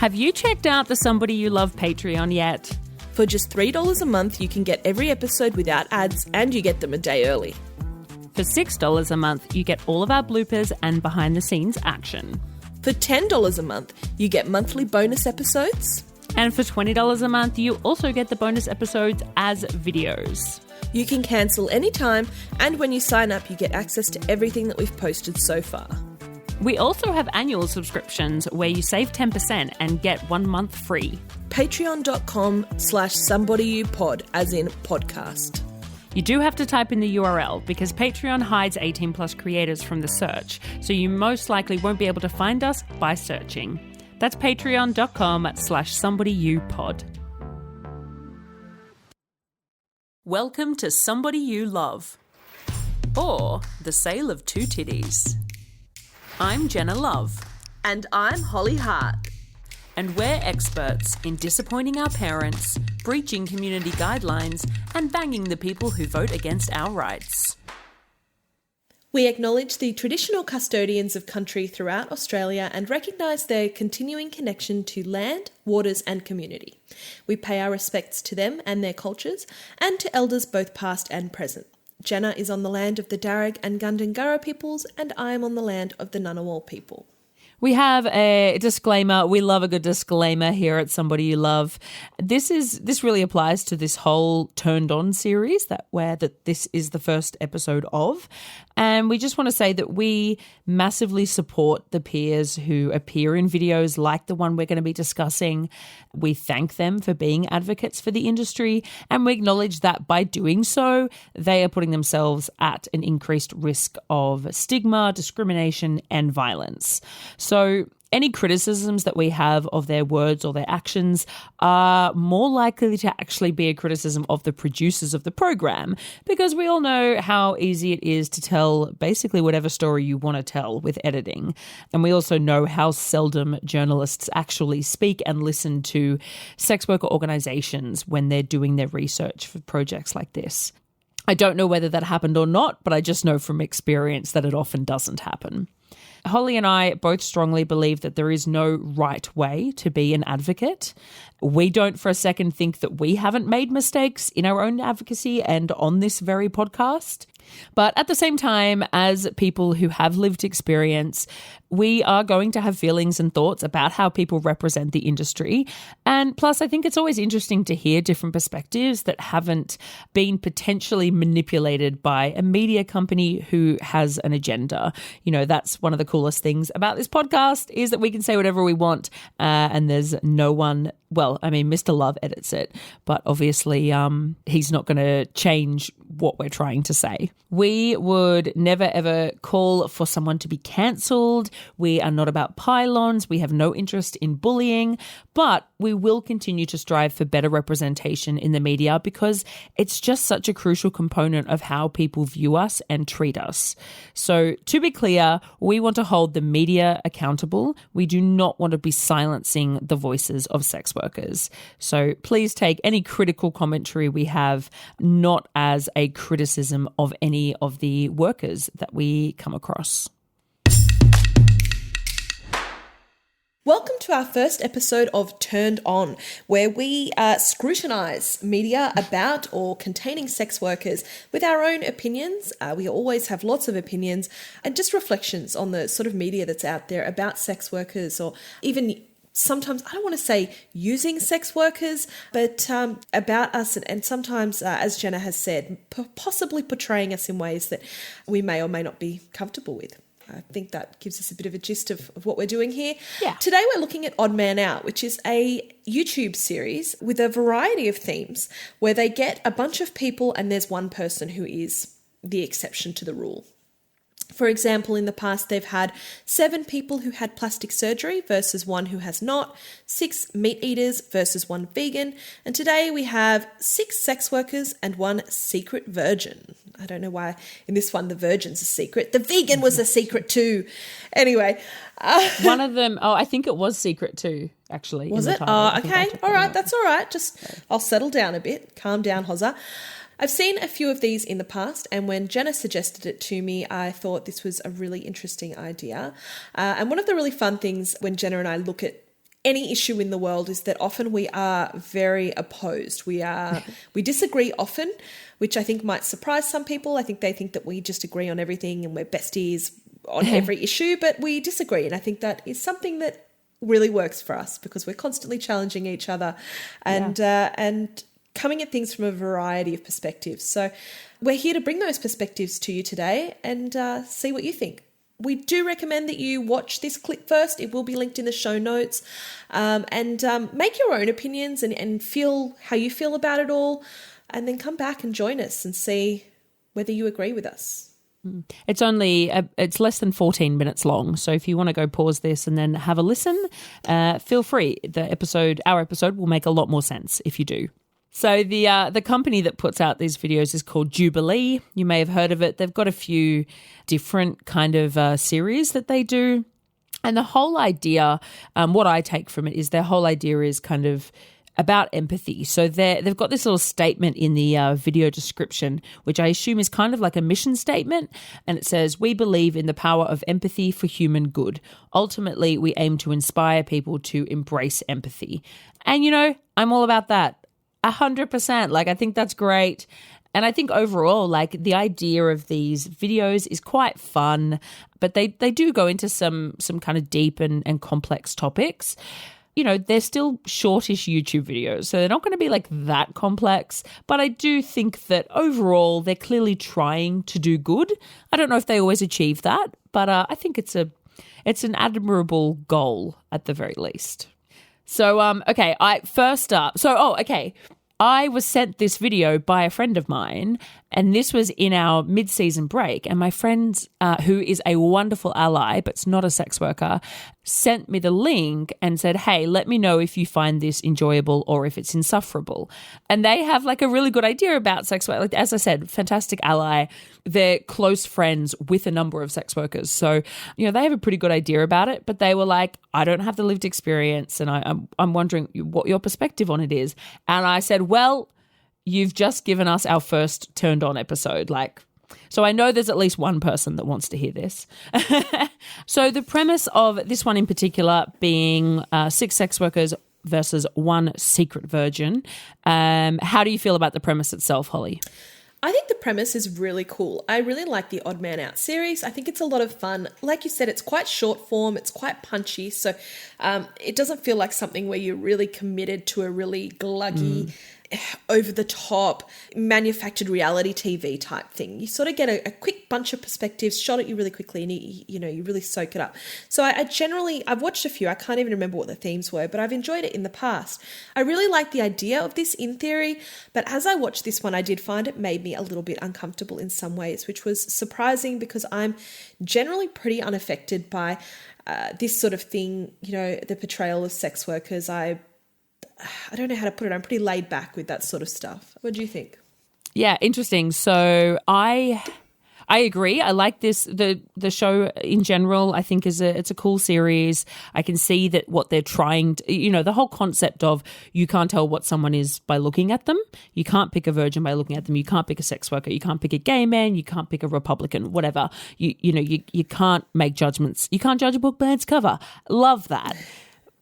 Have you checked out the Somebody You Love Patreon yet? For just $3 a month, you can get every episode without ads and you get them a day early. For $6 a month, you get all of our bloopers and behind-the-scenes action. For $10 a month, you get monthly bonus episodes. And for $20 a month, you also get the bonus episodes as videos. You can cancel anytime, and when you sign up, you get access to everything that we've posted so far. We also have annual subscriptions where you save 10% and get 1 month free. Patreon.com/somebodyyoupod, as in podcast. You do have to type in the URL because Patreon hides 18 plus creators from the search, so you most likely won't be able to find us by searching. That's patreon.com/somebodyyoupod. Welcome to Somebody You Love, or The Sale of Two Titties. I'm Jenna Love. And I'm Holly Hart. And we're experts in disappointing our parents, breaching community guidelines, and banging the people who vote against our rights. We acknowledge the traditional custodians of country throughout Australia and recognise their continuing connection to land, waters and community. We pay our respects to them and their cultures, and to elders both past and present. Jenna is on the land of the Darug and Gundungurra peoples, and I am on the land of the Ngunnawal people. We have a disclaimer. We love a good disclaimer here at Somebody You Love. This really applies to this whole Turned On series that this is the first episode of. And we just want to say that we massively support the peers who appear in videos like the one we're going to be discussing. We thank them for being advocates for the industry, and we acknowledge that by doing so, they are putting themselves at an increased risk of stigma, discrimination, and violence. So any criticisms that we have of their words or their actions are more likely to actually be a criticism of the producers of the program, because we all know how easy it is to tell basically whatever story you want to tell with editing. And we also know how seldom journalists actually speak and listen to sex worker organisations when they're doing their research for projects like this. I don't know whether that happened or not, but I just know from experience that it often doesn't happen. Holly and I both strongly believe that there is no right way to be an advocate. We don't for a second think that we haven't made mistakes in our own advocacy and on this very podcast. But at the same time, as people who have lived experience, we are going to have feelings and thoughts about how people represent the industry. And plus, I think it's always interesting to hear different perspectives that haven't been potentially manipulated by a media company who has an agenda. You know, that's one of the coolest things about this podcast, is that we can say whatever we want, and there's no one. Well, I mean, Mr. Love edits it, but obviously he's not going to change what we're trying to say. We would never, ever call for someone to be cancelled. We are not about pylons. We have no interest in bullying, but we will continue to strive for better representation in the media because it's just such a crucial component of how people view us and treat us. So to be clear, we want to hold the media accountable. We do not want to be silencing the voices of sex workers. So please take any critical commentary we have not as a criticism of any of the workers that we come across. Welcome to our first episode of Turned On, where we scrutinise media about or containing sex workers with our own opinions. We always have lots of opinions and just reflections on the sort of media that's out there about sex workers, or even sometimes, I don't want to say using sex workers, but about us, and sometimes, as Jenna has said, possibly portraying us in ways that we may or may not be comfortable with. I think that gives us a bit of a gist of what we're doing here. Yeah. Today we're looking at Odd Man Out, which is a YouTube series with a variety of themes where they get a bunch of people and there's one person who is the exception to the rule. For example, in the past, they've had 7 people who had plastic surgery versus 1 who has not, 6 meat eaters versus 1 vegan, and today we have 6 sex workers and 1 secret virgin. I don't know why in this one the virgin's a secret. The vegan was a secret too. Anyway. One of them, I think it was secret too, actually. Was it? Oh, okay. All right, that's all right. I'll settle down a bit. Calm down, Hozza. I've seen a few of these in the past, and when Jenna suggested it to me, I thought this was a really interesting idea. And one of the really fun things when Jenna and I look at any issue in the world is that often we are very opposed. We disagree often, which I think might surprise some people. I think they think that we just agree on everything and we're besties on every issue, but we disagree. And I think that is something that really works for us because we're constantly challenging each other and coming at things from a variety of perspectives. So we're here to bring those perspectives to you today and see what you think. We do recommend that you watch this clip first. It will be linked in the show notes, and make your own opinions and feel how you feel about it all, and then come back and join us and see whether you agree with us. It's only it's less than 14 minutes long, so if you want to go pause this and then have a listen, feel free. Our episode will make a lot more sense if you do. So the company that puts out these videos is called Jubilee. You may have heard of it. They've got a few different kind of series that they do. And the whole idea, what I take from it is their whole idea is kind of about empathy. So they've got this little statement in the video description, which I assume is kind of like a mission statement. And it says, "We believe in the power of empathy for human good. Ultimately, we aim to inspire people to embrace empathy." And, I'm all about that. 100%. Like, I think that's great. And I think overall, like, the idea of these videos is quite fun, but they do go into some kind of deep and complex topics. They're still shortish YouTube videos, so they're not going to be like that complex. But I do think that overall, they're clearly trying to do good. I don't know if they always achieve that, but I think it's an admirable goal at the very least. So, okay, I was sent this video by a friend of mine, and this was in our mid-season break, and my friend, who is a wonderful ally but not a sex worker, sent me the link and said, "Hey, let me know if you find this enjoyable or if it's insufferable." And they have like a really good idea about sex work. Like, as I said, fantastic ally. They're close friends with a number of sex workers. So, they have a pretty good idea about it, but they were like, "I don't have the lived experience, and I'm wondering what your perspective on it is." And I said, "Well, you've just given us our first turned on episode. So I know there's at least one person that wants to hear this." So the premise of this one in particular being 6 sex workers versus 1 secret virgin. How do you feel about the premise itself, Holly? I think the premise is really cool. I really like the Odd Man Out series. I think it's a lot of fun. Like you said, it's quite short form. It's quite punchy. So it doesn't feel like something where you're really committed to a really gluggy, over-the-top, manufactured reality TV type thing. You sort of get a quick bunch of perspectives shot at you really quickly, and you really soak it up. So I've watched a few. I can't even remember what the themes were, but I've enjoyed it in the past. I really like the idea of this in theory, but as I watched this one, I did find it made me a little bit uncomfortable in some ways, which was surprising because I'm generally pretty unaffected by this sort of thing, the portrayal of sex workers. I don't know how to put it. I'm pretty laid back with that sort of stuff. What do you think? Yeah, interesting. So I agree. I like this. The show in general, I think it's a cool series. I can see that what they're trying to, the whole concept of you can't tell what someone is by looking at them. You can't pick a virgin by looking at them. You can't pick a sex worker. You can't pick a gay man. You can't pick a Republican, whatever. You can't make judgments. You can't judge a book by its cover. Love that.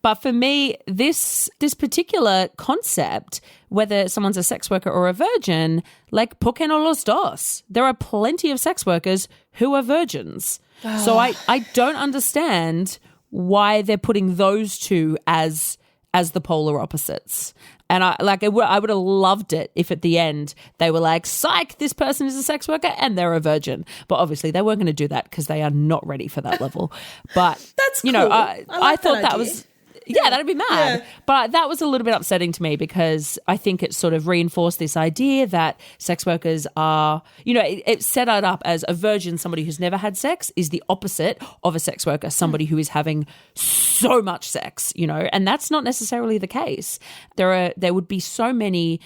But for me, this particular concept, whether someone's a sex worker or a virgin, like, ¿por qué no los dos? There are plenty of sex workers who are virgins. So I don't understand why they're putting those two as the polar opposites. And I would have loved it if at the end they were like, "Psych, this person is a sex worker and they're a virgin." But obviously they weren't going to do that because they are not ready for that level. But that's cool. I thought that was. Yeah, that'd be mad. Yeah. But that was a little bit upsetting to me because I think it sort of reinforced this idea that sex workers are, it set it up as a virgin, somebody who's never had sex, is the opposite of a sex worker, somebody who is having so much sex, and that's not necessarily the case. There would be so many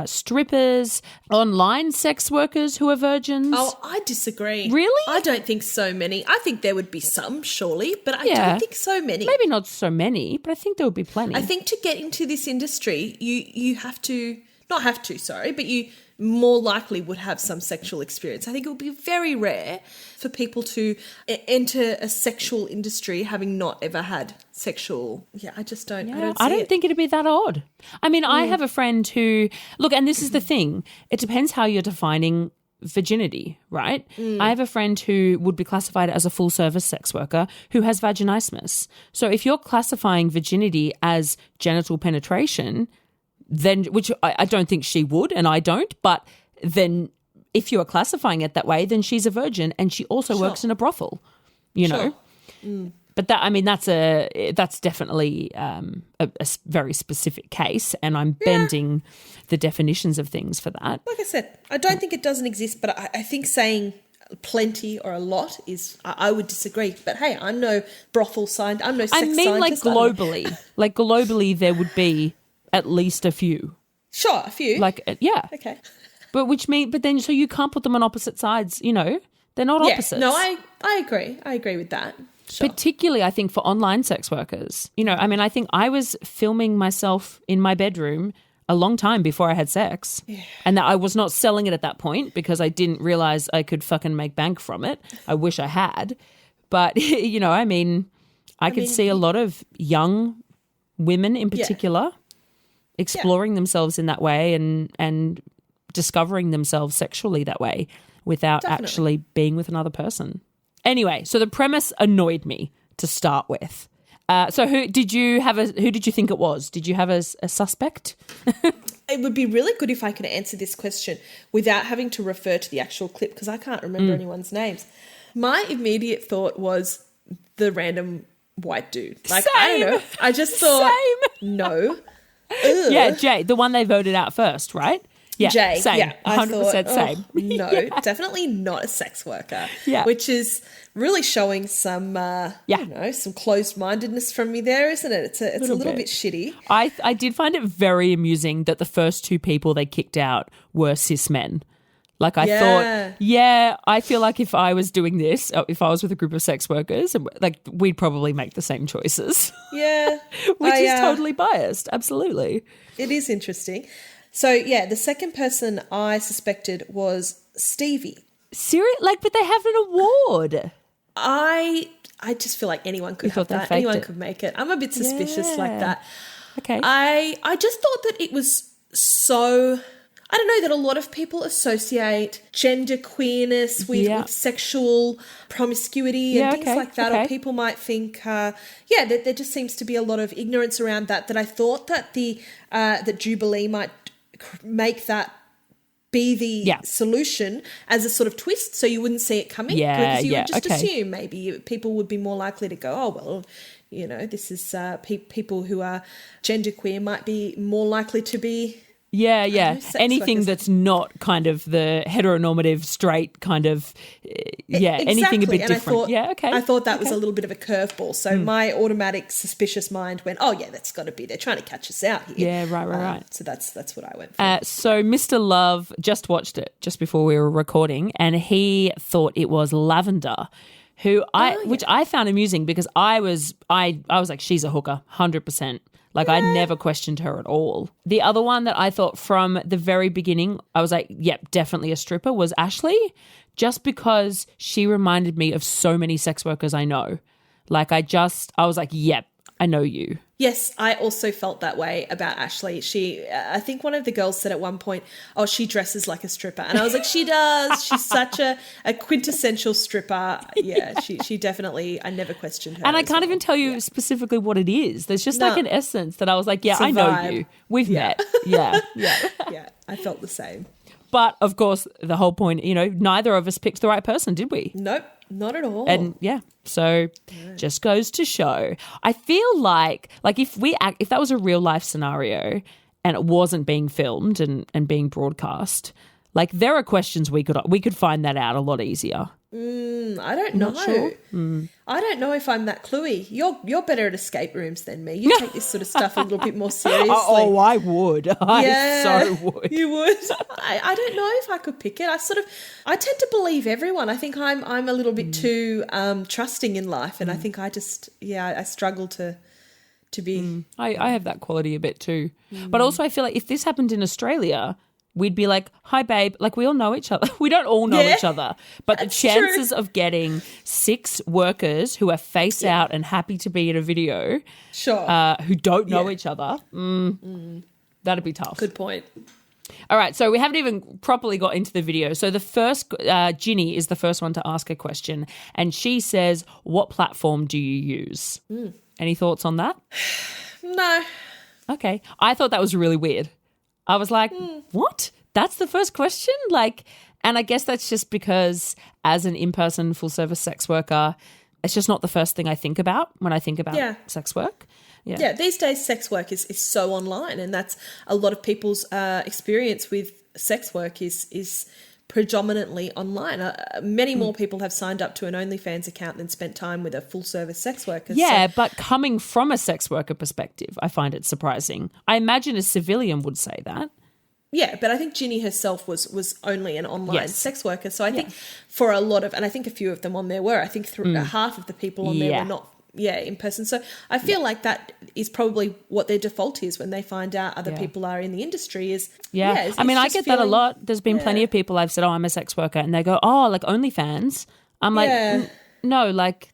strippers, online sex workers who are virgins. Oh, I disagree. Really? I don't think so many. I think there would be some, surely, but I don't think so many. Maybe not so many, but I think there would be plenty. I think to get into this industry, you have to, not have to, sorry, but you more likely would have some sexual experience. I think it would be very rare for people to enter a sexual industry having not ever had sexual. Yeah, I just don't. Yeah, I I don't it. think it'd be that odd. I mean, I have a friend who, look, and this is the thing. It depends how you're defining virginity, right? I have a friend who would be classified as a full service sex worker who has vaginismus. So if you're classifying virginity as genital penetration, then, which I don't think she would, and I don't, but then if you are classifying it that way, then she's a virgin and she also works in a brothel, you know? But that, I mean, that's definitely a very specific case, and I'm bending the definitions of things for that. Like I said, I don't think it doesn't exist, but I think saying plenty or a lot is, I would disagree. But hey, I'm no brothel scientist. I'm no sex scientist. I mean, like globally, there would be at least a few. Sure, a few. Like, yeah. Okay. But then, so you can't put them on opposite sides, you know? They're not opposites. No, I agree. I agree with that. Sure. Particularly, I think, for online sex workers. You know, I mean, I think I was filming myself in my bedroom a long time before I had sex. Yeah. And that I was not selling it at that point because I didn't realize I could fucking make bank from it. I wish I had. But, you know, I mean, I could see a lot of young women in particular exploring themselves in that way and discovering themselves sexually that way without actually being with another person. Anyway, so the premise annoyed me to start with. So who did you think it was? Did you have a suspect? It would be really good if I could answer this question without having to refer to the actual clip because I can't remember anyone's names. My immediate thought was the random white dude. Like, Same. I don't know. I just thought, no. Ugh. Yeah, Jay, the one they voted out first, right? Yeah, Jay, same. yeah, 100% same. No, definitely not a sex worker. Yeah. Which is really showing some, some closed-mindedness from me there, isn't it? It's a little bit shitty. I did find it very amusing that the first two people they kicked out were cis men. Like I thought, I feel like if I was doing this, if I was with a group of sex workers, like we'd probably make the same choices. Yeah. Which is totally biased. Absolutely. It is interesting. So, yeah, the second person I suspected was Stevie. Seriously? Like, but they have an award. I just feel like anyone could have that. Anyone could make it. I'm a bit suspicious like that. Okay. I just thought that it was so... I don't know, that a lot of people associate gender queerness with sexual promiscuity and things like that. Or people might think, there just seems to be a lot of ignorance around that I thought that that Jubilee might make that be the solution as a sort of twist so you wouldn't see it coming. Because you would just assume maybe people would be more likely to go, oh, well, you know, this is people who are genderqueer might be more likely to be... Yeah. Anything that's not kind of the heteronormative, straight kind of, anything a bit different. I thought that was a little bit of a curveball. So my automatic suspicious mind went, oh, yeah, that's got to be, they're trying to catch us out here. Yeah, right. So that's what I went for. So Mr. Love just watched it just before we were recording and he thought it was Lavender. Which I found amusing because I was like, she's a hooker, 100%. Like, I never questioned her at all. The other one that I thought from the very beginning, I was like, yep, definitely a stripper, was Ashley, just because she reminded me of so many sex workers I know. Like, I was like, yep, I know you. Yes, I also felt that way about Ashley. I think one of the girls said at one point, oh, she dresses like a stripper. And I was like, she does. She's such a quintessential stripper. Yeah, she definitely, I never questioned her. And I can't even tell you specifically what it is. There's just like an essence that I was like, yeah, I know you. We've met. Yeah. Yeah, I felt the same. But, of course, the whole point, you know, neither of us picked the right person, did we? Nope, not at all. And, so just goes to show. I feel like if that was a real-life scenario and it wasn't being filmed and being broadcast, like there are questions we could find that out a lot easier. I don't know. Sure. I don't know if I'm that cluey. You're better at escape rooms than me. You take this sort of stuff a little bit more seriously. I would. I so would. You would. I don't know if I could pick it. I tend to believe everyone. I think I'm a little bit too trusting in life, and I think I just I struggle to be. I have that quality a bit too, but also I feel like if this happened in Australia, we'd be like, hi, babe. Like, we all know each other. We don't all know each other. But the chances of getting 6 workers who are face out and happy to be in a video who don't know each other, that'd be tough. Good point. All right, so we haven't even properly got into the video. So the first, Ginny is the first one to ask a question, and she says, what platform do you use? Any thoughts on that? No. Okay. I thought that was really weird. I was like, what? That's the first question? Like, and I guess that's just because as an in-person full-service sex worker, it's just not the first thing I think about when I think about sex work. Yeah, these days sex work is so online, and that's a lot of people's experience with sex work is predominantly online. Many more people have signed up to an OnlyFans account than spent time with a full-service sex worker. Yeah, but coming from a sex worker perspective, I find it surprising. I imagine a civilian would say that. Yeah, but I think Ginny herself was only an online sex worker. So I think for a lot of, and I think a few of them on there were, I think half of the people on there were not in person. So I feel like that is probably what their default is when they find out other people are in the industry is. I mean, I get that a lot. There's been plenty of people I've said, oh, I'm a sex worker. And they go, oh, like OnlyFans. I'm like, no, like.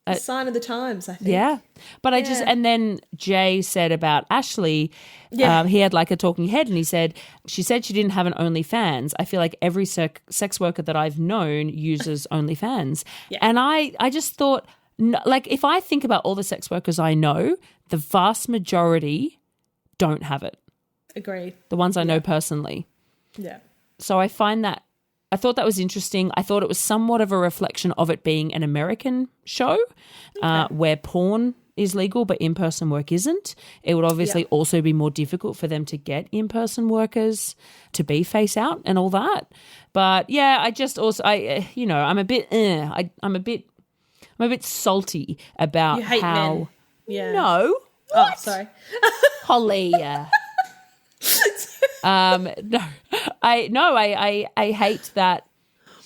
A sign of the times, I think. Yeah. But I just, and then Jay said about Ashley, he had like a talking head and he said, she said she didn't have an OnlyFans. I feel like every sex worker that I've known uses OnlyFans. And I just thought, like, if I think about all the sex workers I know, the vast majority don't have it. Agreed. The ones I know personally. Yeah. So I thought that was interesting. I thought it was somewhat of a reflection of it being an American show where porn is legal but in-person work isn't. It would obviously also be more difficult for them to get in-person workers to be face out and all that. But yeah, I just also, I'm a bit, I'm a bit salty about you hate how. Men. Yeah. No. What? Oh, sorry. Holly. I hate that.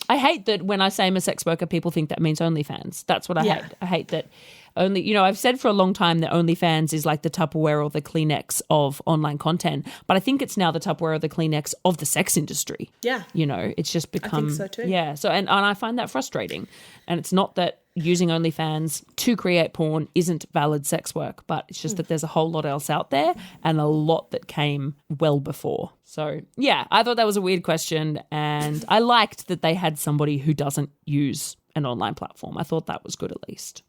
I hate that when I say I'm a sex worker, people think that means OnlyFans. That's what I hate. I hate that I've said for a long time that OnlyFans is like the Tupperware or the Kleenex of online content, but I think it's now the Tupperware or the Kleenex of the sex industry. Yeah. It's just become. I think so too. Yeah. So, and I find that frustrating. And it's not that using OnlyFans to create porn isn't valid sex work, but it's just that there's a whole lot else out there and a lot that came well before. So, yeah, I thought that was a weird question, and I liked that they had somebody who doesn't use an online platform. I thought that was good at least.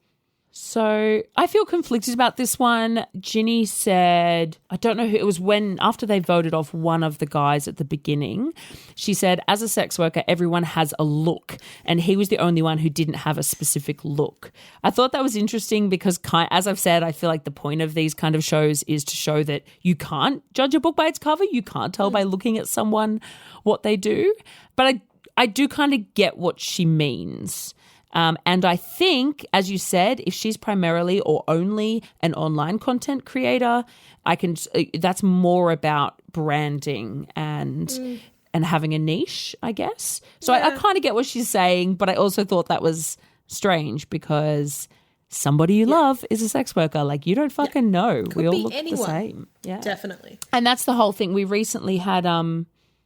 So I feel conflicted about this one. Ginny said, I don't know who, it was after they voted off one of the guys at the beginning, she said, as a sex worker, everyone has a look. And he was the only one who didn't have a specific look. I thought that was interesting because, as I've said, I feel like the point of these kind of shows is to show that you can't judge a book by its cover. You can't tell by looking at someone what they do. But I do kind of get what she means. And I think, as you said, if she's primarily or only an online content creator, that's more about branding and having a niche, I guess. So I kind of get what she's saying, but I also thought that was strange because somebody you love is a sex worker. Like, you don't fucking know. Could we all be look anyone. the same. Yeah, definitely. And that's the whole thing. We recently had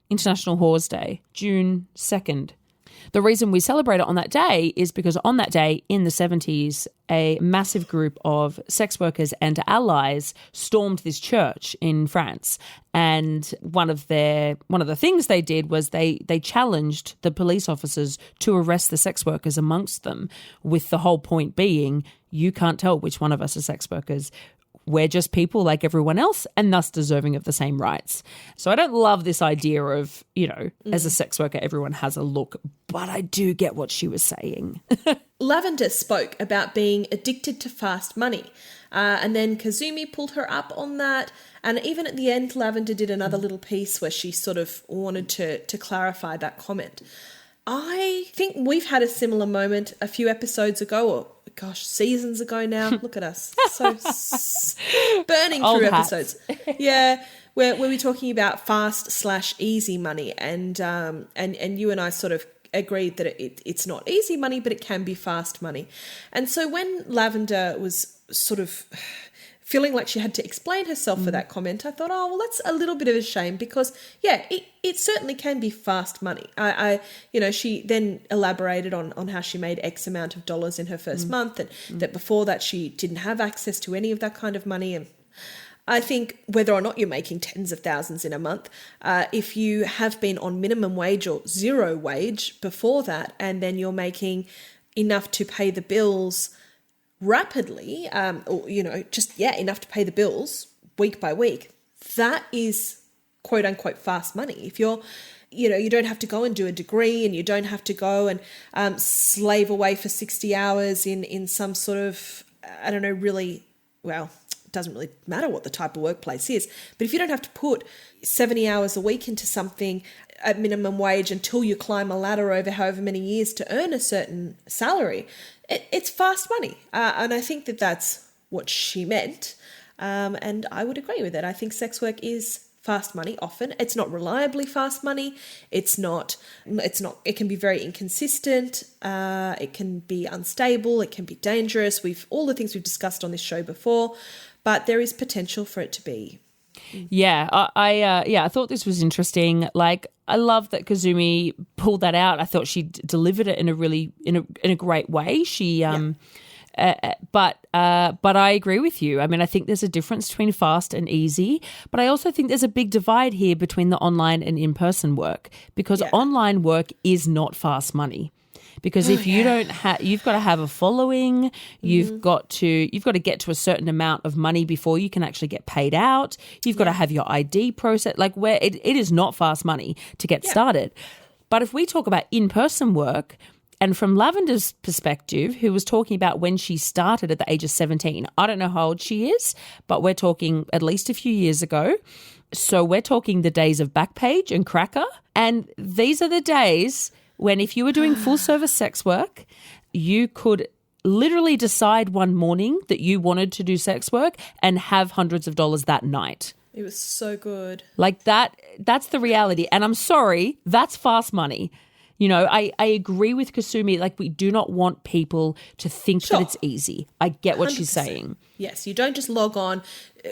International Whores Day, June 2nd. The reason we celebrate it on that day is because on that day in the 70s, a massive group of sex workers and allies stormed this church in France. And one of the things they did was they challenged the police officers to arrest the sex workers amongst them, with the whole point being, you can't tell which one of us are sex workers. We're just people like everyone else and thus deserving of the same rights. So I don't love this idea of, as a sex worker, everyone has a look, but I do get what she was saying. Lavender spoke about being addicted to fast money. And then Kazumi pulled her up on that. And even at the end, Lavender did another little piece where she sort of wanted to clarify that comment. I think we've had a similar moment a few episodes ago, or seasons ago now. Look at us. So burning Old through hats. episodes. Yeah, where we're talking about fast/easy money, and you and I sort of agreed that it's not easy money, but it can be fast money. And so when Lavender was sort of feeling like she had to explain herself for that comment, I thought, oh, well, that's a little bit of a shame because, yeah, it certainly can be fast money. She then elaborated on how she made X amount of dollars in her first month and that before that she didn't have access to any of that kind of money. And I think whether or not you're making tens of thousands in a month, if you have been on minimum wage or zero wage before that and then you're making enough to pay the bills rapidly, enough to pay the bills week by week, that is quote unquote fast money. If you're, you don't have to go and do a degree and you don't have to go and slave away for 60 hours in some sort of, it doesn't really matter what the type of workplace is, but if you don't have to put 70 hours a week into something at minimum wage until you climb a ladder over however many years to earn a certain salary, it's fast money. And I think that that's what she meant. And I would agree with it. I think sex work is fast money often. It's not reliably fast money. It can be very inconsistent. It can be unstable. It can be dangerous. All the things we've discussed on this show before, but there is potential for it to be. Yeah, I thought this was interesting. Like, I love that Kazumi pulled that out. I thought she delivered it in a great way. But I agree with you. I mean, I think there's a difference between fast and easy, but I also think there's a big divide here between the online and in-person work because online work is not fast money. Because if you don't have, you've got to have a following. You've got to get to a certain amount of money before you can actually get paid out. You've got to have your ID process. Like where it is not fast money to get started. But if we talk about in-person work, and from Lavender's perspective, who was talking about when she started at the age of 17, I don't know how old she is, but we're talking at least a few years ago. So we're talking the days of Backpage and Cracker, and these are the days when if you were doing full-service sex work, you could literally decide one morning that you wanted to do sex work and have hundreds of dollars that night. It was so good. Like that's the reality. And I'm sorry, that's fast money. I agree with Kasumi. Like, we do not want people to think that it's easy. I get what 100%. She's saying. Yes, you don't just log on,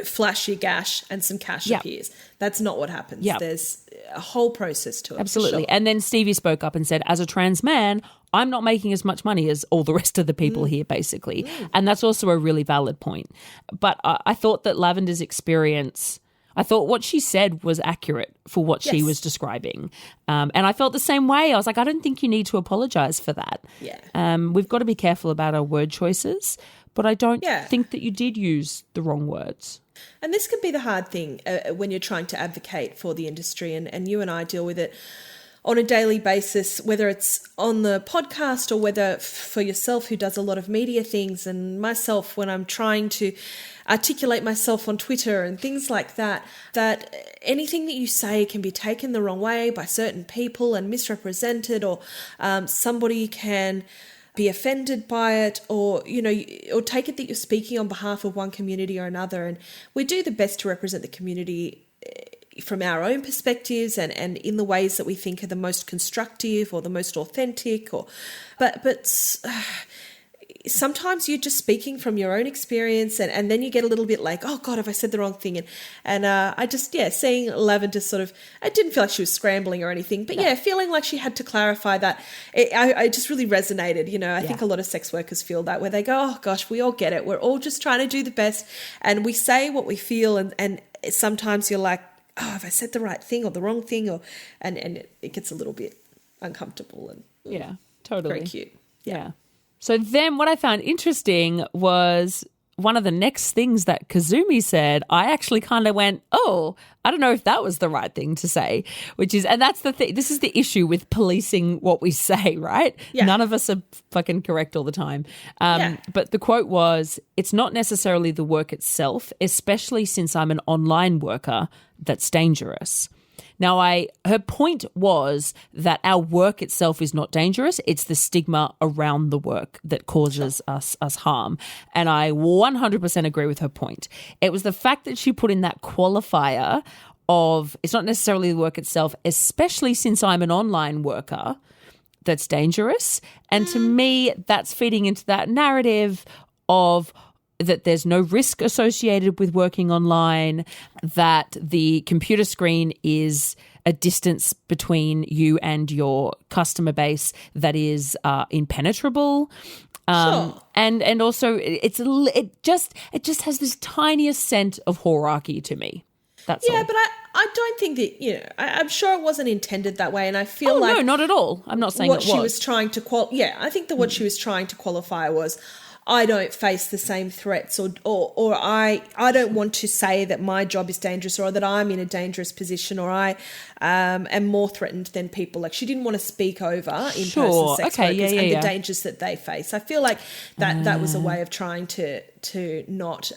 flash your gash, and some cash appears. That's not what happens. Yep. There's a whole process to it. Absolutely. And then Stevie spoke up and said, as a trans man, I'm not making as much money as all the rest of the people here, basically. And that's also a really valid point. But I thought that Lavender's experience... I thought what she said was accurate for what she was describing. And I felt the same way. I was like, I don't think you need to apologise for that. Yeah. We've got to be careful about our word choices, but I don't think that you did use the wrong words. And this can be the hard thing when you're trying to advocate for the industry, and you and I deal with it on a daily basis, whether it's on the podcast or whether for yourself who does a lot of media things, and myself when I'm trying to articulate myself on Twitter and things like that, that anything that you say can be taken the wrong way by certain people and misrepresented, or somebody can be offended by it, or or take it that you're speaking on behalf of one community or another. And we do the best to represent the community from our own perspectives and in the ways that we think are the most constructive or the most authentic, but sometimes you're just speaking from your own experience, and then you get a little bit like, oh God, have I said the wrong thing? And I just, seeing Lavender sort of, I didn't feel like she was scrambling or anything, but feeling like she had to clarify that. I just really resonated. I think a lot of sex workers feel that, where they go, oh gosh, we all get it. We're all just trying to do the best, and we say what we feel, and sometimes you're like, oh, have I said the right thing or the wrong thing? And it gets a little bit uncomfortable and totally very cute. Yeah. So then what I found interesting was one of the next things that Kazumi said. I actually kind of went, oh, I don't know if that was the right thing to say, and that's the thing. This is the issue with policing what we say, right? Yeah. None of us are fucking correct all the time. But the quote was, it's not necessarily the work itself, especially since I'm an online worker, that's dangerous. Now, her point was that our work itself is not dangerous. It's the stigma around the work that causes us harm. And I 100% agree with her point. It was the fact that she put in that qualifier of it's not necessarily the work itself, especially since I'm an online worker, that's dangerous. And to me, that's feeding into that narrative of that there's no risk associated with working online, that the computer screen is a distance between you and your customer base that is impenetrable. Sure. And also it just has this tiniest scent of hierarchy to me. That's all. Yeah, but I don't think that, I'm sure it wasn't intended that way. And I feel like... no, not at all. I'm not saying what it she was. was trying to I think that what she was trying to qualify was, I don't face the same threats or I don't want to say that my job is dangerous or that I'm in a dangerous position or I am more threatened than people. Like, she didn't want to speak over in-person sex workers and the dangers that they face. I feel like that was a way of trying to not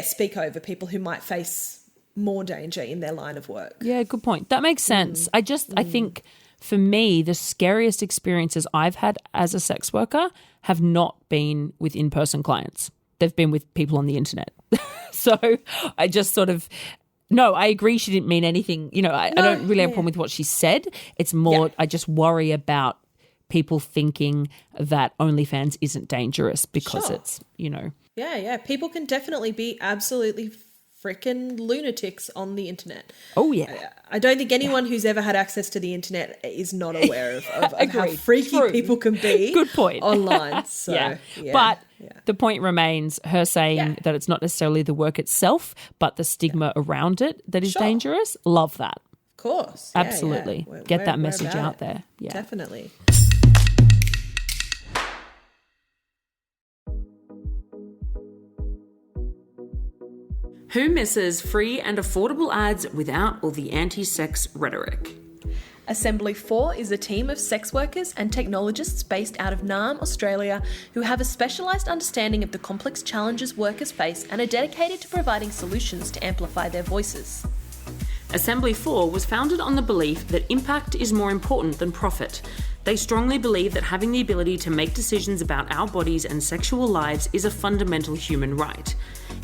speak over people who might face more danger in their line of work. Yeah, good point. That makes sense. I think for me, the scariest experiences I've had as a sex worker have not been with in-person clients. They've been with people on the internet. So I just sort of, no, I agree she didn't mean anything. I don't really have a problem with what she said. It's more, I just worry about people thinking that OnlyFans isn't dangerous because it's, Yeah. People can definitely be absolutely freaking lunatics on the internet. Oh, yeah. I don't think anyone who's ever had access to the internet is not aware of how freaky True. people can be. Good point. Online. So, But the point remains, her saying that it's not necessarily the work itself, but the stigma around it that is dangerous. Love that. Of course. Absolutely. Yeah. Get that We're message about out it. there. Yeah. Definitely. Who misses free and affordable ads without all the anti-sex rhetoric? Assembly 4 is a team of sex workers and technologists based out of Naarm, Australia, who have a specialised understanding of the complex challenges workers face and are dedicated to providing solutions to amplify their voices. Assembly 4 was founded on the belief that impact is more important than profit. They strongly believe that having the ability to make decisions about our bodies and sexual lives is a fundamental human right.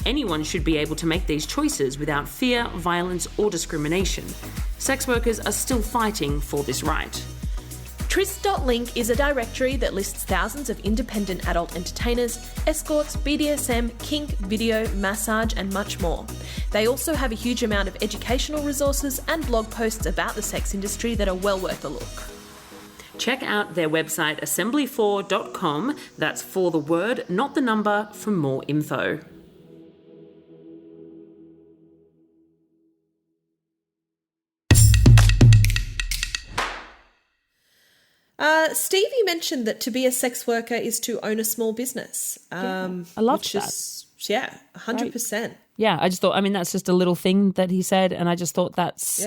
Anyone should be able to make these choices without fear, violence, or discrimination. Sex workers are still fighting for this right. Tryst.link is a directory that lists thousands of independent adult entertainers, escorts, BDSM, kink, video, massage, and much more. They also have a huge amount of educational resources and blog posts about the sex industry that are well worth a look. Check out their website assembly4.com, that's for the word, not the number, for more info. Stevie mentioned that to be a sex worker is to own a small business. I love that. 100%. Yeah, I just thought, that's just a little thing that he said, and I just thought that's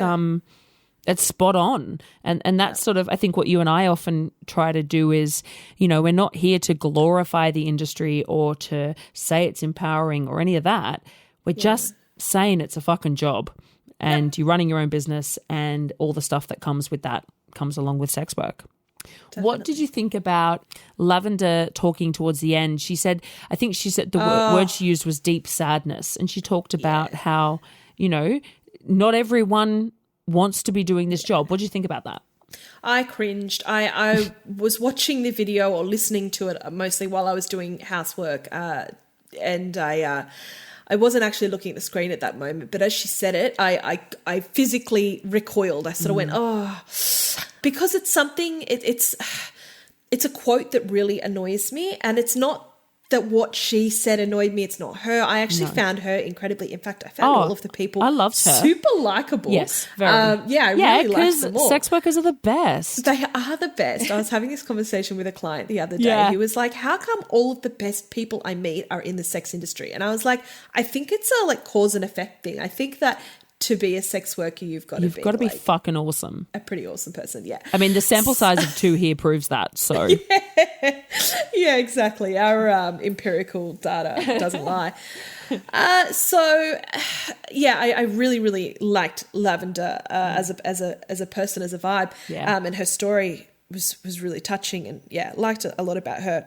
it's spot on. And that's sort of, I think what you and I often try to do is, we're not here to glorify the industry or to say it's empowering or any of that. We're just saying it's a fucking job and you're running your own business and all the stuff that comes with that comes along with sex work. Definitely. What did you think about Lavender talking towards the end? I think she said the word she used was deep sadness. And she talked about how, not everyone wants to be doing this job. What do you think about that? I cringed. I was watching the video or listening to it mostly while I was doing housework. And I wasn't actually looking at the screen at that moment. But as she said it, I physically recoiled. I sort of went, because it's something, it's a quote that really annoys me. And it's not that what she said annoyed me. It's not her. I actually found her incredibly. In fact, I found all of the people I loved her. super likable. Yes, very. I really liked them all. Sex workers are the best. They are the best. I was having this conversation with a client the other day. He was like, how come all of the best people I meet are in the sex industry? And I was like, I think it's a cause and effect thing. I think that to be a sex worker, you've got to be fucking awesome. A pretty awesome person, yeah. The sample size of 2 here proves that, so. Yeah, exactly. Our empirical data doesn't lie. I really, really liked Lavender as a person, as a vibe. Yeah. And her story was really touching and, liked a lot about her.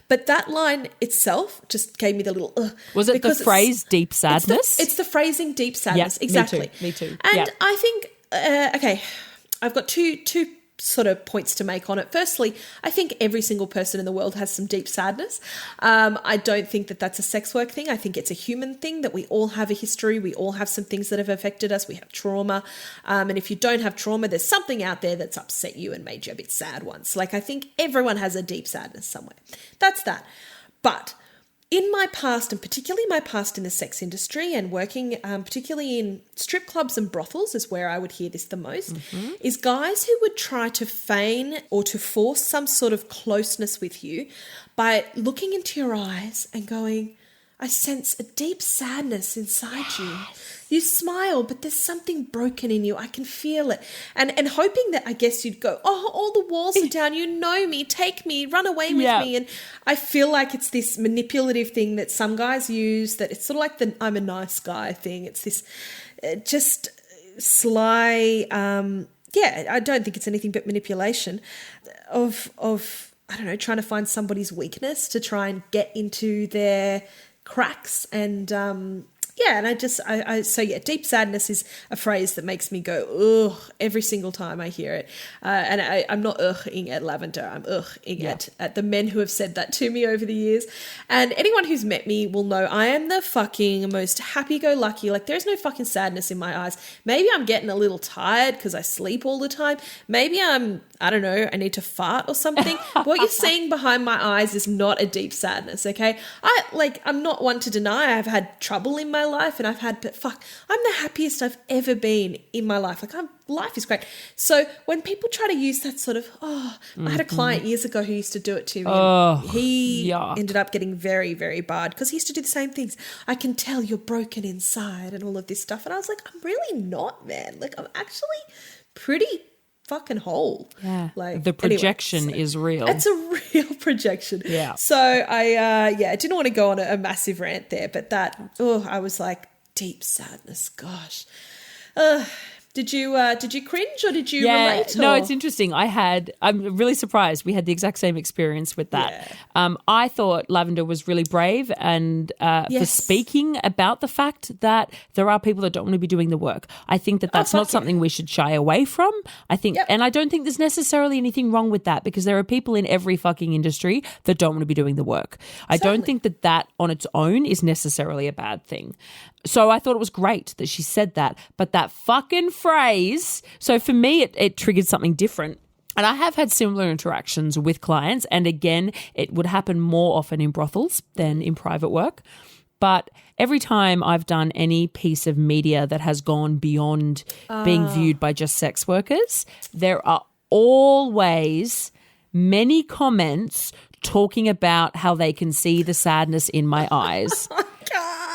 But that line itself just gave me the little was it the phrase deep sadness? It's the phrasing deep sadness. Yeah, exactly. Me too. And I think I've got two sort of points to make on it. Firstly, I think every single person in the world has some deep sadness. I don't think that that's a sex work thing. I think it's a human thing, that we all have a history. We all have some things that have affected us. We have trauma. And if you don't have trauma, there's something out there that's upset you and made you a bit sad once. Like, I think everyone has a deep sadness somewhere. That's that. But in my past, and particularly my past in the sex industry and working particularly in strip clubs and brothels is where I would hear this the most, is guys who would try to feign or to force some sort of closeness with you by looking into your eyes and going, I sense a deep sadness inside you. You smile, but there's something broken in you. I can feel it. And hoping that, I guess, you'd go, oh, all the walls are down. You know me. Take me. Run away with me. And I feel like it's this manipulative thing that some guys use, that it's sort of like the I'm a nice guy thing. It's this just sly, I don't think it's anything but manipulation of I don't know, trying to find somebody's weakness to try and get into their cracks. And deep sadness is a phrase that makes me go, ugh, every single time I hear it. And I'm not ugh-ing at Lavender. I'm ugh-ing at the men who have said that to me over the years. And anyone who's met me will know I am the fucking most happy-go-lucky. Like, there's no fucking sadness in my eyes. Maybe I'm getting a little tired because I sleep all the time. Maybe I don't know, I need to fart or something. What you're seeing behind my eyes is not a deep sadness, okay? I'm not one to deny I've had trouble in my life, and I'm the happiest I've ever been in my life. Life is great. So when people try to use that sort of, I had a client years ago who used to do it to me. And he ended up getting very, very barred because he used to do the same things. I can tell you're broken inside and all of this stuff. And I was like, I'm really not, man. Like, I'm actually pretty fucking whole. Yeah. Like, the projection is real. It's a real projection. Yeah. So I didn't want to go on a massive rant there, but I was like, deep sadness. Gosh. Did you cringe or did you relate? Or? No, it's interesting. I'm really surprised. We had the exact same experience with that. Yeah. I thought Lavender was really brave and for speaking about the fact that there are people that don't want to be doing the work. I think that's not something we should shy away from. I think, and I don't think there's necessarily anything wrong with that, because there are people in every fucking industry that don't want to be doing the work. I don't think that on its own is necessarily a bad thing. So I thought it was great that she said that. But that fucking phrase, so for me it triggered something different. And I have had similar interactions with clients, and again, it would happen more often in brothels than in private work. But every time I've done any piece of media that has gone beyond being viewed by just sex workers, there are always many comments talking about how they can see the sadness in my eyes.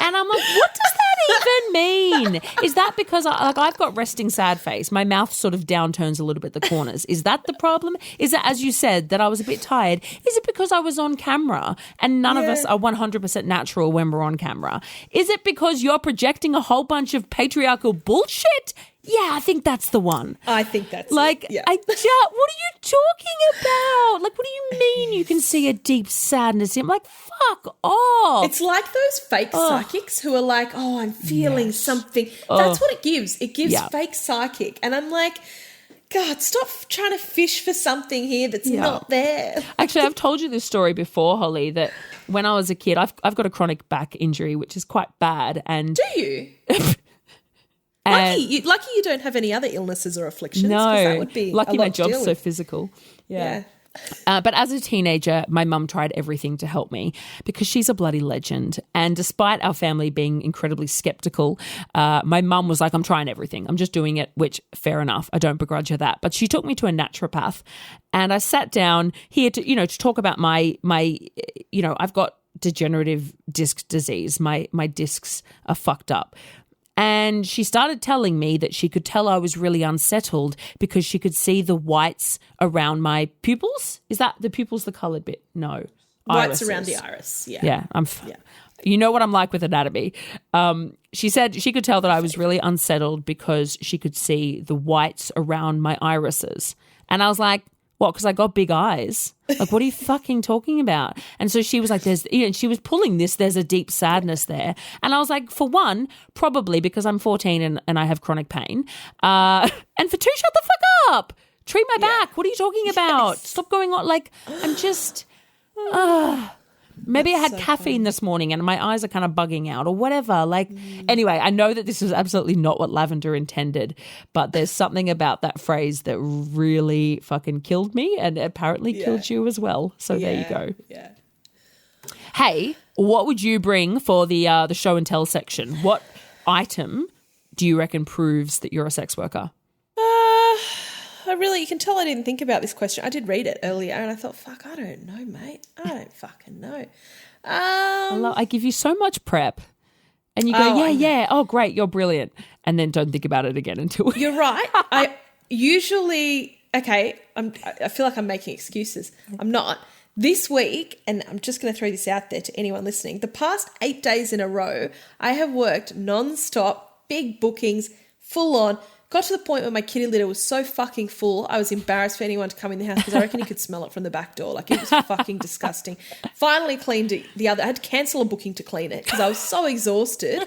And I'm like, what does that even mean? Is that because I've got resting sad face? My mouth sort of down turns a little bit the corners. Is that the problem? Is it, as you said, that I was a bit tired? Is it because I was on camera and none of us are 100% natural when we're on camera? Is it because you're projecting a whole bunch of patriarchal bullshit? Yeah, I think that's the one. I think that's like, it. Yeah. what are you talking about? Like, what do you mean you can see a deep sadness? I'm like, fuck off. It's like those fake psychics who are like, oh, I'm feeling something. That's what it gives. It gives fake psychic. And I'm like, God, stop trying to fish for something here that's not there. Actually, I've told you this story before, Holly, that when I was a kid, I've got a chronic back injury, which is quite bad. And do you? Lucky you don't have any other illnesses or afflictions. No, that would be lucky my job's so physical. Yeah. But as a teenager, my mum tried everything to help me because she's a bloody legend. And despite our family being incredibly skeptical, my mum was like, I'm trying everything. I'm just doing it, which fair enough. I don't begrudge her that. But she took me to a naturopath, and I sat down here to talk about my I've got degenerative disc disease. My discs are fucked up. And she started telling me that she could tell I was really unsettled because she could see the whites around my pupils. Is that the pupils, the coloured bit? No. Whites around the iris, Yeah. You know what I'm like with anatomy. She said she could tell that I was really unsettled because she could see the whites around my irises. And I was like, what, because I got big eyes? Like, what are you fucking talking about? And so she was like, and she was pulling this, there's a deep sadness there. And I was like, for one, probably because I'm 14 and I have chronic pain. And for two, shut the fuck up. Treat my back. What are you talking about? Stop going on. Like, I'm just, maybe I had caffeine this morning and my eyes are kind of bugging out or whatever. Like, anyway, I know that this is absolutely not what Lavender intended, but there's something about that phrase that really fucking killed me and apparently killed you as well. So there you go. Yeah. Hey, what would you bring for the show and tell section? What item do you reckon proves that you're a sex worker? You can tell I didn't think about this question. I did read it earlier and I thought, fuck, I don't know, mate. I don't fucking know. I give you so much prep and you go, yeah. Oh, great, you're brilliant. And then don't think about it again until... You're right. I usually, I feel like I'm making excuses. I'm not. This week, and I'm just going to throw this out there to anyone listening, the past 8 days in a row, I have worked non-stop, big bookings, full on. Got to the point where my kitty litter was so fucking full, I was embarrassed for anyone to come in the house because I reckon you could smell it from the back door. Like, it was fucking disgusting. Finally cleaned it I had to cancel a booking to clean it because I was so exhausted.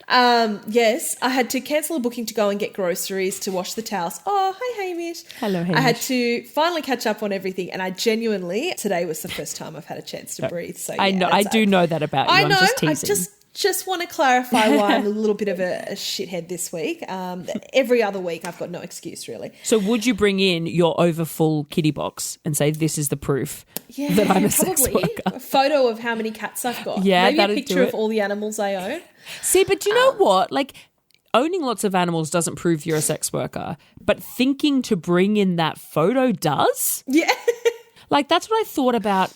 Yes, I had to cancel a booking to go and get groceries, to wash the towels. Oh, hi, Hamish. Hello, Hamish. I had to finally catch up on everything, and I genuinely, today was the first time I've had a chance to breathe. So I know, I do know that about you. I know, I'm just teasing. I just want to clarify why I'm a little bit of a shithead this week. Every other week I've got no excuse, really. So would you bring in your overfull kitty box and say this is the proof that I'm a sex worker? A photo of how many cats I've got. Yeah, maybe a picture of all the animals I own. See, but you know what? Like, owning lots of animals doesn't prove you're a sex worker, but thinking to bring in that photo does? Yeah. Like, that's what I thought about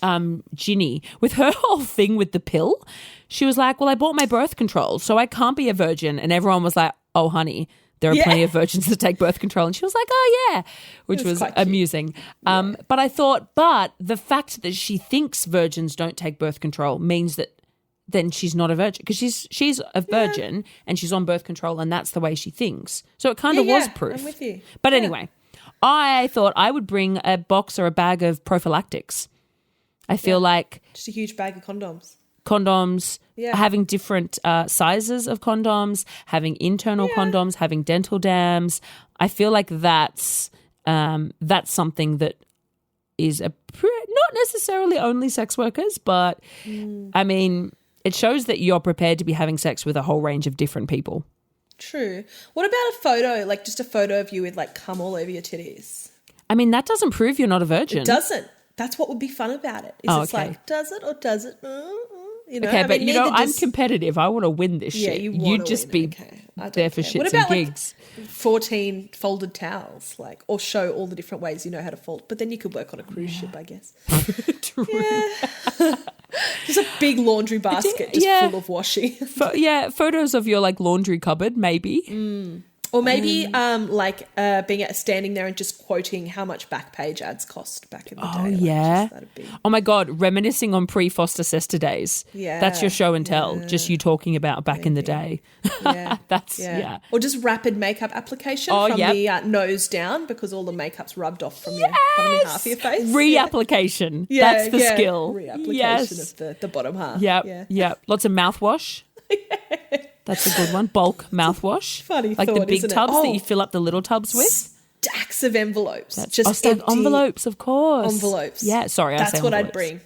Ginny. With her whole thing with the pill, she was like, well, I bought my birth control, so I can't be a virgin. And everyone was like, oh, honey, there are plenty of virgins that take birth control. And she was like, oh, yeah, which was amusing. But I thought, but the fact that she thinks virgins don't take birth control means that then she's not a virgin, because she's a virgin and she's on birth control and that's the way she thinks. So it kind of was proof. I'm with you. But anyway, I thought I would bring a box or a bag of prophylactics. I feel like... Just a huge bag of condoms. Having different sizes of condoms, having internal condoms, having dental dams. I feel like that's something that is not necessarily only sex workers, but I mean, it shows that you're prepared to be having sex with a whole range of different people. True. What about a photo, like just a photo of you with like cum all over your titties? I mean, that doesn't prove you're not a virgin. It doesn't. That's what would be fun about it. It's like, does it or does it? You know? Okay, but I'm competitive. I want to win this shit. You'd just be there for shits and gigs. Like 14 folded towels, like, or show all the different ways you know how to fold. But then you could work on a cruise ship, I guess. True. Yeah. Just a big laundry basket full of washing. Photos of your like laundry cupboard, maybe. Or maybe standing there and just quoting how much Backpage ads cost back in the day. Oh, yeah. Oh, my God. Reminiscing on pre-Foster Sister days. Yeah. That's your show and tell. Just you talking about back in the day. Yeah. Or just rapid makeup application from the nose down, because all the makeup's rubbed off from your bottom half of your face. Reapplication. That's the skill. Reapplication of the bottom half. Yep. Lots of mouthwash. That's a good one. Bulk mouthwash. Funny like thought, the big isn't it? tubs that you fill up the little tubs with. Stacks of envelopes. Just empty envelopes, of course. Envelopes. Yeah, sorry, that's what I'd bring.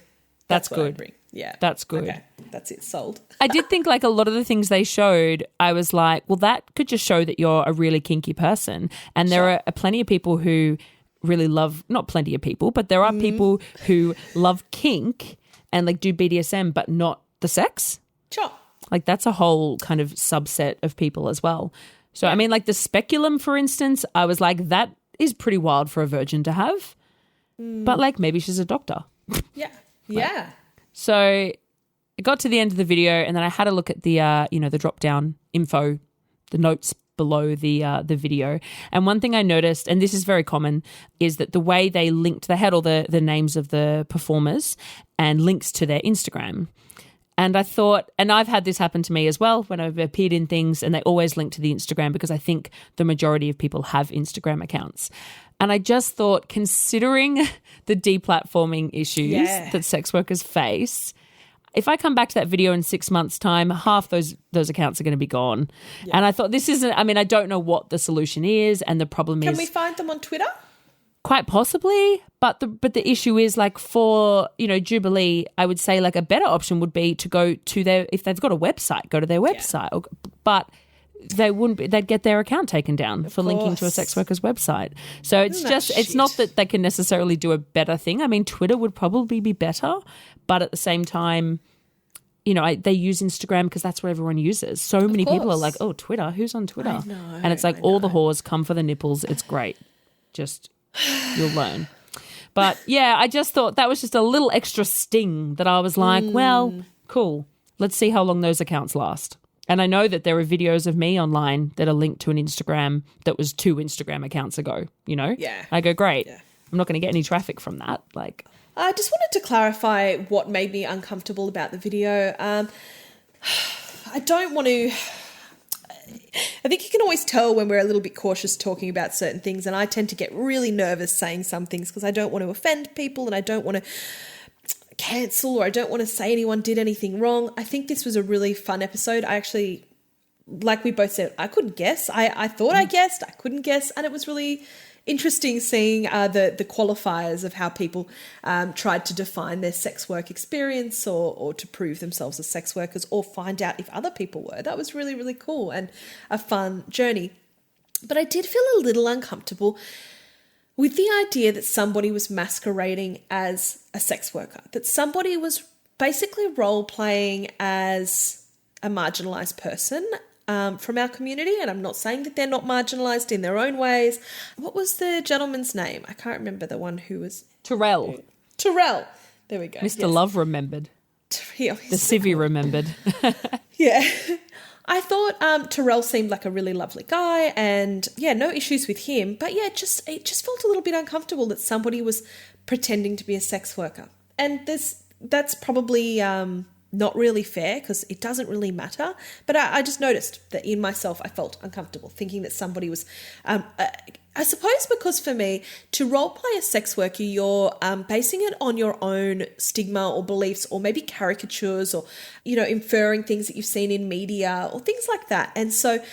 That's what good. I'd bring. Yeah. That's good. Okay. That's it. Sold. I did think like a lot of the things they showed, I was like, well, that could just show that you're a really kinky person. And there are plenty of people who really love, not plenty of people, but there are people who love kink and like do BDSM, but not the sex. Sure. Like that's a whole kind of subset of people as well. So, I mean, like the speculum, for instance, I was like, that is pretty wild for a virgin to have. But like maybe she's a doctor. Yeah. Yeah. So I got to the end of the video and then I had a look at the, the drop down info, the notes below the video. And one thing I noticed, and this is very common, is that the way they had all the names of the performers and links to their Instagram. And I thought, and I've had this happen to me as well when I've appeared in things, and they always link to the Instagram because I think the majority of people have Instagram accounts. And I just thought, considering the deplatforming issues that sex workers face, if I come back to that video in 6 months' time, half those accounts are going to be gone. Yeah. And I thought I don't know what the solution is, and the problem is... Can we find them on Twitter? Quite possibly, but the issue is like for, Jubilee, I would say like a better option would be to go to if they've got a website, go to their website. Yeah. But they wouldn't be, they'd get their account taken down for linking to a sex worker's website. So it's not that they can necessarily do a better thing. I mean, Twitter would probably be better, but at the same time, they use Instagram because that's what everyone uses. So many people are like, oh, Twitter, who's on Twitter? I know, and it's like all the whores come for the nipples. It's great. Just, you'll learn. But yeah, I just thought that was just a little extra sting that I was like, well, cool. Let's see how long those accounts last. And I know that there are videos of me online that are linked to an Instagram that was 2 Instagram accounts ago, Yeah. I go, great. Yeah. I'm not going to get any traffic from that. Like, I just wanted to clarify what made me uncomfortable about the video. I don't want to... I think you can always tell when we're a little bit cautious talking about certain things, and I tend to get really nervous saying some things because I don't want to offend people and I don't want to cancel, or I don't want to say anyone did anything wrong. I think this was a really fun episode. I actually, like we both said, I couldn't guess. I thought I guessed, I couldn't guess, and it was really interesting seeing the qualifiers of how people tried to define their sex work experience or to prove themselves as sex workers or find out if other people were. That was really, really cool and a fun journey. But I did feel a little uncomfortable with the idea that somebody was masquerading as a sex worker, that somebody was basically role-playing as a marginalised person from our community. And I'm not saying that they're not marginalised in their own ways. What was the gentleman's name? I can't remember the one who was... Terrell. There we go. Mr. Love remembered. The civvy remembered. Yeah. I thought Terrell seemed like a really lovely guy and, yeah, no issues with him. But, yeah, it just felt a little bit uncomfortable that somebody was pretending to be a sex worker. And that's probably not really fair because it doesn't really matter. But I just noticed that in myself I felt uncomfortable thinking that somebody was... I suppose because for me, to role play a sex worker, you're basing it on your own stigma or beliefs or maybe caricatures or, inferring things that you've seen in media or things like that. And so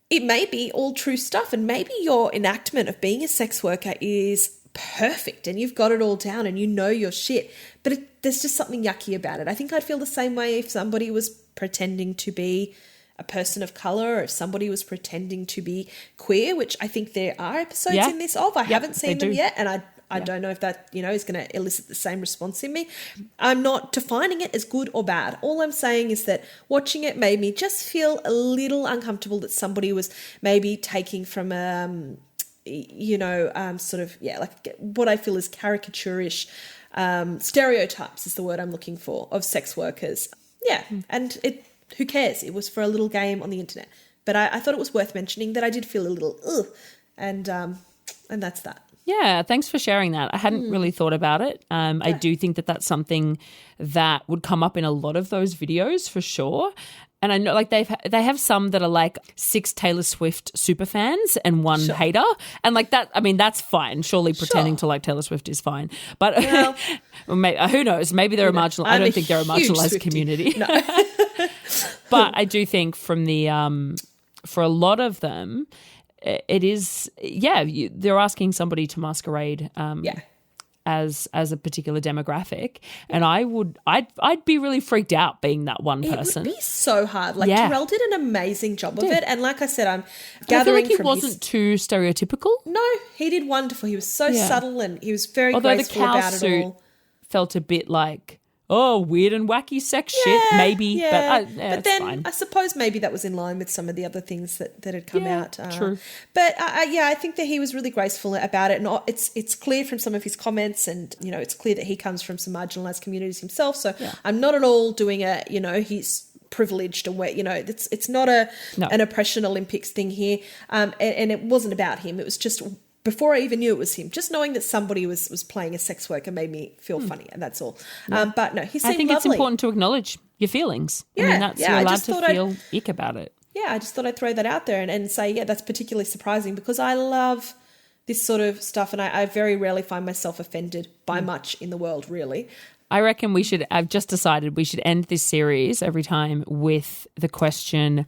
it may be all true stuff and maybe your enactment of being a sex worker is perfect and you've got it all down and you know your shit, but there's just something yucky about it. I think I'd feel the same way if somebody was pretending to be a person of colour or if somebody was pretending to be queer, which I think there are episodes in this of. I haven't seen them yet and I don't know if that, is going to elicit the same response in me. I'm not defining it as good or bad. All I'm saying is that watching it made me just feel a little uncomfortable that somebody was maybe taking from like what I feel is caricaturish stereotypes is the word I'm looking for of sex workers. Yeah, and who cares? It was for a little game on the internet. But I thought it was worth mentioning that I did feel a little ugh, and that's that. Yeah, thanks for sharing that. I hadn't really thought about it. I do think that that's something that would come up in a lot of those videos for sure. And I know like they have some that are like 6 Taylor Swift super fans and 1 hater. And like that, I mean, that's fine. Surely pretending to like Taylor Swift is fine. But who knows? Maybe they're a marginal. I don't think they're a marginalized community. No. But I do think from the for a lot of them, it is they're asking somebody to masquerade as a particular demographic, and I'd be really freaked out being that one person. It would be so hard. Like Terrell did an amazing job of it, and like I said, I'm gathering I feel like he wasn't too stereotypical. No, he did wonderful. He was so subtle and he was very graceful about it all. Although the cow suit felt a bit like, weird and wacky sex shit, maybe. Yeah. But then fine. I suppose maybe that was in line with some of the other things that had come out. True. But I think that he was really graceful about it. And it's clear from some of his comments and, it's clear that he comes from some marginalised communities himself. So I'm not at all doing he's privileged and it's not an oppression Olympics thing here. And it wasn't about him. It was just... Before I even knew it was him, just knowing that somebody was playing a sex worker made me feel funny, and that's all. Yeah. But no, he seemed I think lovely. It's important to acknowledge your feelings. Yeah, I mean, you're allowed to feel ick about it. Yeah, I just thought I'd throw that out there and say, that's particularly surprising because I love this sort of stuff and I very rarely find myself offended by much in the world, really. I reckon I've just decided we should end this series every time with the question,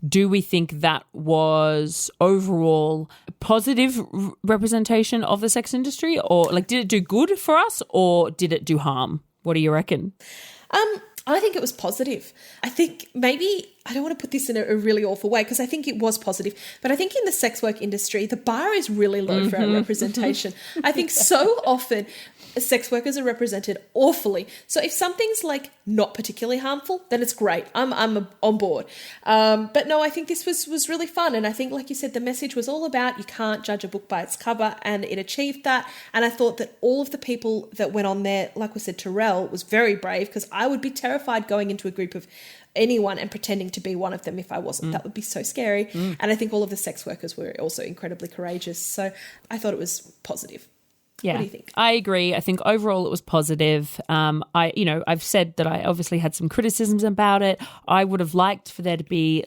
do we think that was overall positive representation of the sex industry, or like did it do good for us or did it do harm? What do you reckon? I think it was positive. I think maybe, I don't want to put this in a really awful way because I think it was positive, but I think in the sex work industry, the bar is really low for our representation. I think so often sex workers are represented awfully. So if something's like not particularly harmful, then it's great. I'm on board. But no, I think this was really fun. And I think, like you said, the message was all about you can't judge a book by its cover, and it achieved that. And I thought that all of the people that went on there, like we said, Terrell was very brave, because I would be terrified going into a group of anyone and pretending to be one of them if I wasn't. That would be so scary. And I think all of the sex workers were also incredibly courageous. So I thought it was positive. Yeah, what do you think? I agree. I think overall it was positive. I've said that I obviously had some criticisms about it. I would have liked for there to be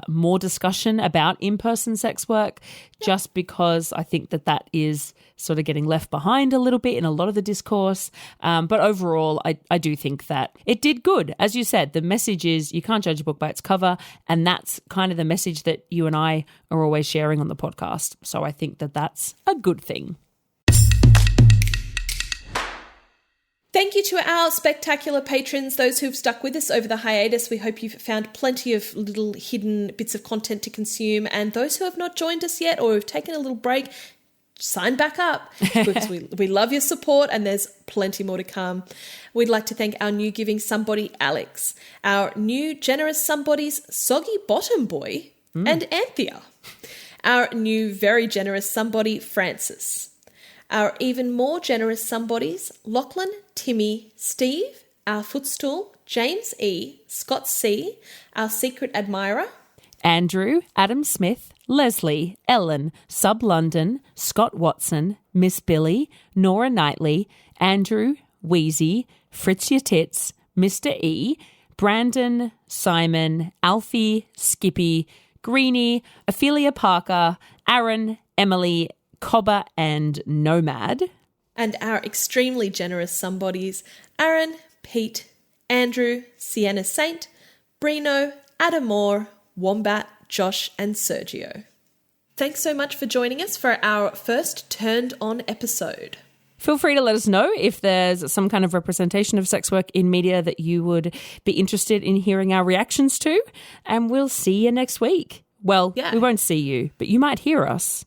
more discussion about in-person sex work, just because I think that is sort of getting left behind a little bit in a lot of the discourse. But overall, I do think that it did good. As you said, the message is you can't judge a book by its cover, and that's kind of the message that you and I are always sharing on the podcast. So I think that that's a good thing. Thank you to our spectacular patrons, those who've stuck with us over the hiatus. We hope you've found plenty of little hidden bits of content to consume. And those who have not joined us yet or have taken a little break, sign back up, because we love your support and there's plenty more to come. We'd like to thank our new giving somebody, Alex, our new generous somebodies, Soggy Bottom Boy and Anthea, our new very generous somebody, Francis, our even more generous somebodies, Lachlan, Timmy, Steve, our footstool, James E, Scott C, our secret admirer, Andrew, Adam Smith, Leslie, Ellen, Sub London, Scott Watson, Miss Billy, Nora Knightley, Andrew, Wheezy, Fritz Your Tits, Mr. E, Brandon, Simon, Alfie, Skippy, Greenie, Ophelia Parker, Aaron, Emily, Cobber and Nomad. And our extremely generous somebodies, Aaron, Pete, Andrew, Sienna Saint, Brino, Adam Moore, Wombat, Josh and Sergio. Thanks so much for joining us for our first Turned On episode. Feel free to let us know if there's some kind of representation of sex work in media that you would be interested in hearing our reactions to, and we'll see you next week. Well, we won't see you, but you might hear us.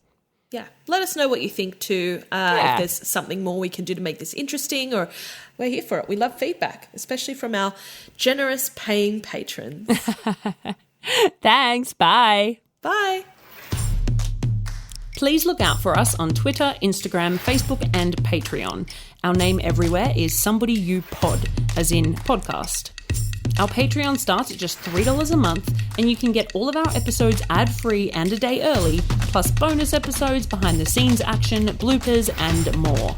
Yeah, let us know what you think too, if there's something more we can do to make this interesting, or we're here for it. We love feedback, especially from our generous paying patrons. Thanks, bye. Bye. Please look out for us on Twitter, Instagram, Facebook and Patreon. Our name everywhere is Somebody You Pod, as in podcast. Our Patreon starts at just $3 a month, and you can get all of our episodes ad-free and a day early, plus bonus episodes, behind-the-scenes action, bloopers, and more.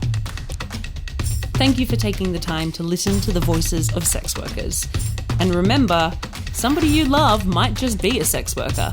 Thank you for taking the time to listen to the voices of sex workers. And remember, somebody you love might just be a sex worker.